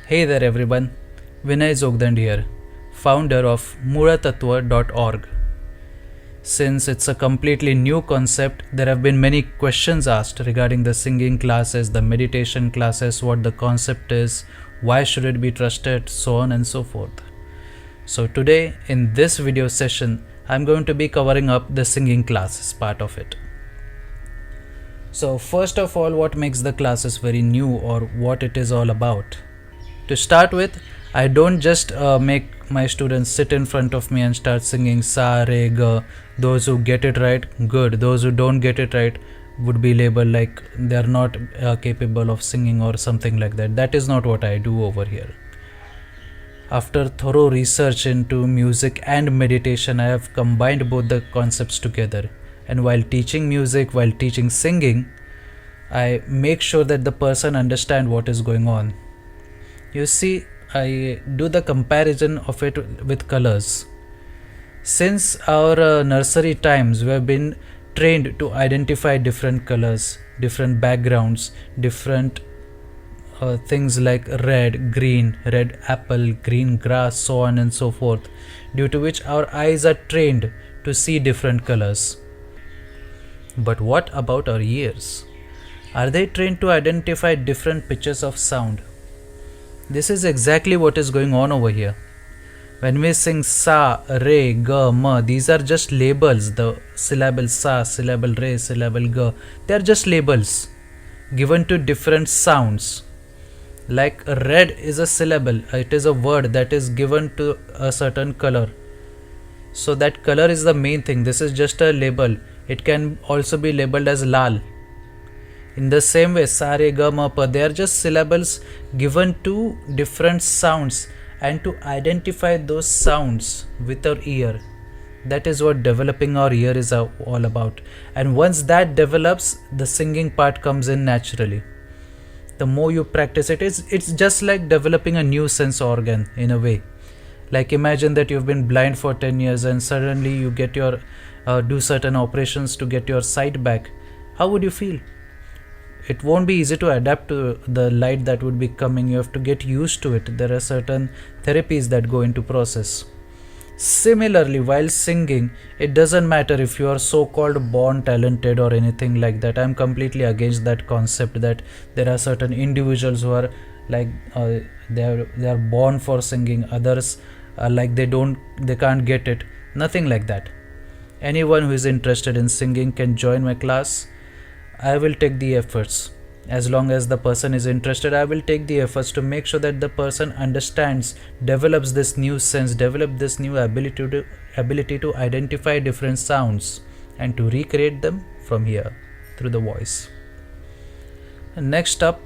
Hey there everyone, Vinay Jogdand here, founder of Mooltatwa.org. Since it's a completely new concept, there have been many questions asked regarding the singing classes, the meditation classes, what the concept is, why should it be trusted, so on and so forth. So today in this video session, I'm going to be covering up the singing classes part of it. So first of all, what makes the classes very new or what it is all about? To start with, I don't just make my students sit in front of me and start singing sa, re, ga. Those who get it right, good. Those who don't get it right would be labeled like they're not capable of singing or something like that. That is not what I do over here. After thorough research into music and meditation, I have combined both the concepts together. And while teaching music, while teaching singing, I make sure that the person understands what is going on. You see, I do the comparison of it with colors. Since our nursery times, we have been trained to identify different colors, different backgrounds, different things like red apple, green grass, so on and so forth, due to which our eyes are trained to see different colors. But what about our ears? Are they trained to identify different pitches of sound? This is exactly what is going on over here. When we sing sa, re, ga, ma, these are just labels. The syllable sa, syllable re, syllable ga, they are just labels given to different sounds. Like red is a syllable, it is a word that is given to a certain color. So that color is the main thing. This is just a label. It can also be labeled as lal. In the same way, sa, re, ga, ma, pa, they are just syllables given to different sounds and to identify those sounds with our ear. That is what developing our ear is all about. And once that develops, the singing part comes in naturally. The more you practice it, it's just like developing a new sense organ in a way. Like imagine that you've been blind for 10 years and suddenly you get your do certain operations to get your sight back. How would you feel? It won't be easy to adapt to the light that would be coming. You have to get used to it. There are certain therapies that go into process. Similarly, while singing, it doesn't matter if you are so-called born talented or anything like that. I'm completely against that concept that there are certain individuals who are like they are born for singing. Others are like they can't get it. Nothing like that. Anyone who is interested in singing can join my class. I will take the efforts. As long as the person is interested, I will take the efforts to make sure that the person understands, develops this new sense, develop this new ability to identify different sounds and to recreate them from here through the voice. And next up,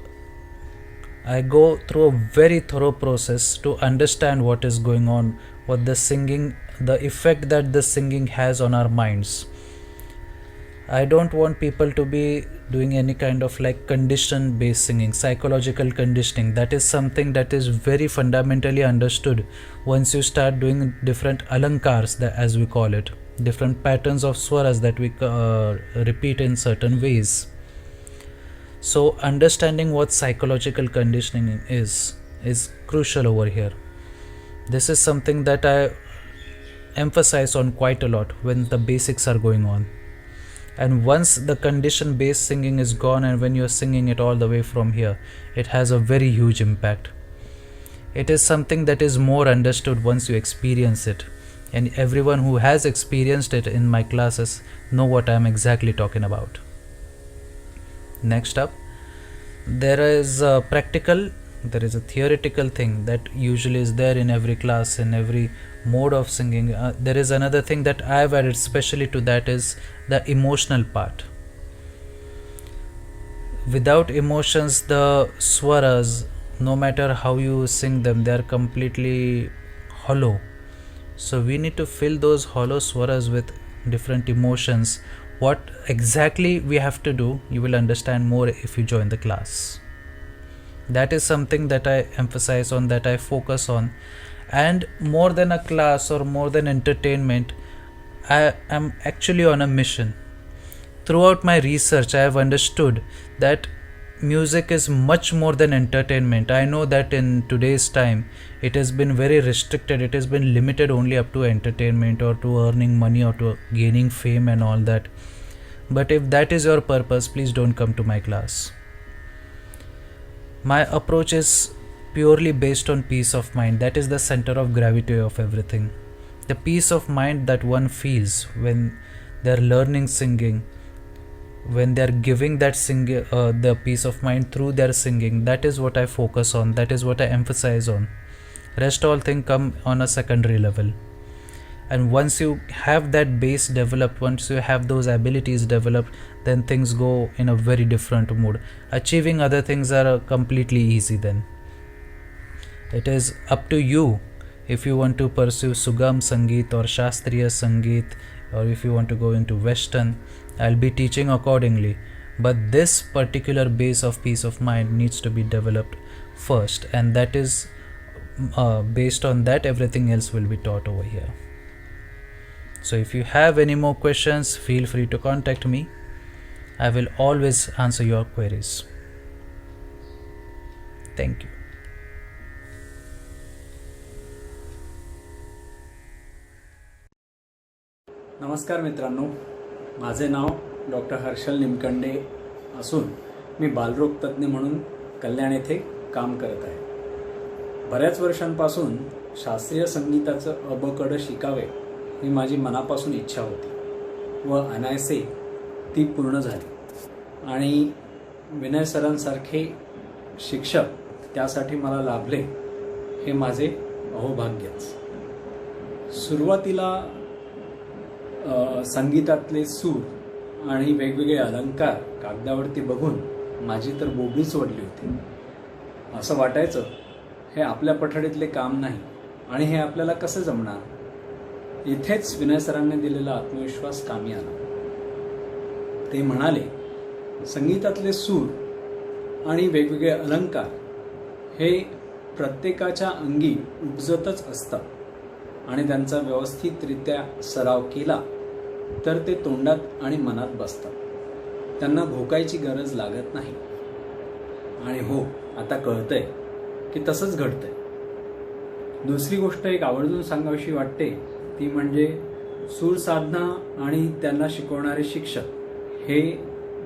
I go through a very thorough process to understand what is going on, what the singing, the effect that the singing has on our minds. I don't want people to be doing any kind of like condition based singing, psychological conditioning. That is something that is very fundamentally understood once you start doing different alankars, as we call it, different patterns of swaras that we repeat in certain ways. So understanding what psychological conditioning is crucial over here. This is something that I emphasize on quite a lot when the basics are going on. And once the condition based singing is gone and when you're singing it all the way from here, it has a very huge impact. It is something that is more understood once you experience it. And everyone who has experienced it in my classes know what I'm exactly talking about. Next up, there is a theoretical thing that usually is there in every class, in every mode of singing. There is another thing that I've added specially to that is the emotional part. Without emotions, the swaras, no matter how you sing them, they are completely hollow. So we need to fill those hollow swaras with different emotions. What exactly we have to do, you will understand more if you join the class. That is something that I emphasize on, that I focus on. And more than a class or more than entertainment, I am actually on a mission. Throughout my research, I have understood that music is much more than entertainment. I know that in today's time it has been very restricted, it has been limited only up to entertainment or to earning money or to gaining fame and all that. But if that is your purpose, please don't come to my class. My approach is purely based on peace of mind. That is the center of gravity of everything. The peace of mind that one feels when they are learning singing, when they are giving that the peace of mind through their singing, that is what I focus on, that is what I emphasize on. Rest all things come on a secondary level. And once you have that base developed, once you have those abilities developed, then things go in a very different mood. Achieving other things are completely easy then. It is up to you if you want to pursue Sugam Sangeet or Shastriya Sangeet, or if you want to go into Western. I'll be teaching accordingly. But this particular base of peace of mind needs to be developed first, and that is based on that everything else will be taught over here. So if you have any more questions, feel free to contact me. I will always answer your queries. Thank you. नमस्कार मित्रांनो, माझे नाव doctor Harshal निमकंडे असून मी बालरोग तज्ज्ञ म्हणून कल्याण येथे काम करत आहे. बऱ्याच वर्षांपासून शास्त्रीय संगीताचं अबकड शिकावे ही माझी मनापासून इच्छा होती व अनायसे ती पूर्ण झाली. आणि विनय सरांसारखे शिक्षक त्यासाठी मला लाभले हे माझे अहोभाग्यच. सुरुवातीला संगीतातले सूर आणि वेगवेगळे अलंकार कागदावरती बघून माझी तर बोबडीच ओढली होती. असं वाटायचं हे आपल्या पठडीतले काम नाही आणि हे आपल्याला कसं जमणार. इथेच विनय सरांनी दिलेला आत्मविश्वास कामी आला. ते म्हणाले, संगीतातले सूर आणि वेगवेगळे अलंकार हे प्रत्येकाच्या अंगी उपजतच असतात आणि त्यांचा व्यवस्थितरित्या सराव केला तर ते तोंडात आणि मनात बसतात. त्यांना भोकायची गरज लागत नाही. आणि हो, आता कळतंय की तसंच घडतंय. दुसरी गोष्ट एक आवर्जून सांगावीशी वाटते ती म्हणजे सूर साधना आणि त्यांना शिकवणारे शिक्षक हे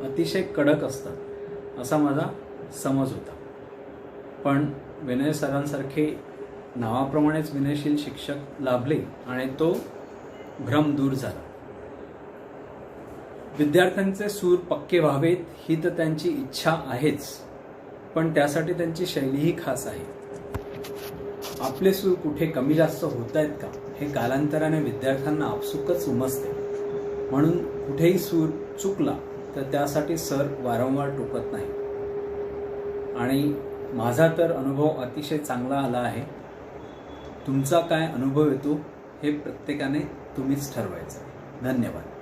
अतिशय कडक असतात असा माझा समज होता. पण विनय सरांसारखे नावाप्रमाणेच विनयशील शिक्षक लाभले आणि तो भ्रम दूर झाला. विद्यार्थ्यांचे सूर पक्के व्हावेत ही तर त्यांची इच्छा आहेच, पण त्यासाठी त्यांची शैलीही खास आहे. आपले सूर कुठे कमी जास्त होत आहेत का हे कालांतराने विद्यार्थ्यांना आपसुकच उमजते. म्हणून कुठेही सूर चुकला तर त्यासाठी सर वारंवार टोकत नाही. आणि माझा तर अनुभव अतिशय चांगला आला आहे. तुमचा काय अनुभव येतो हे प्रत्येकाने तुम्हीच ठरवायचं. धन्यवाद.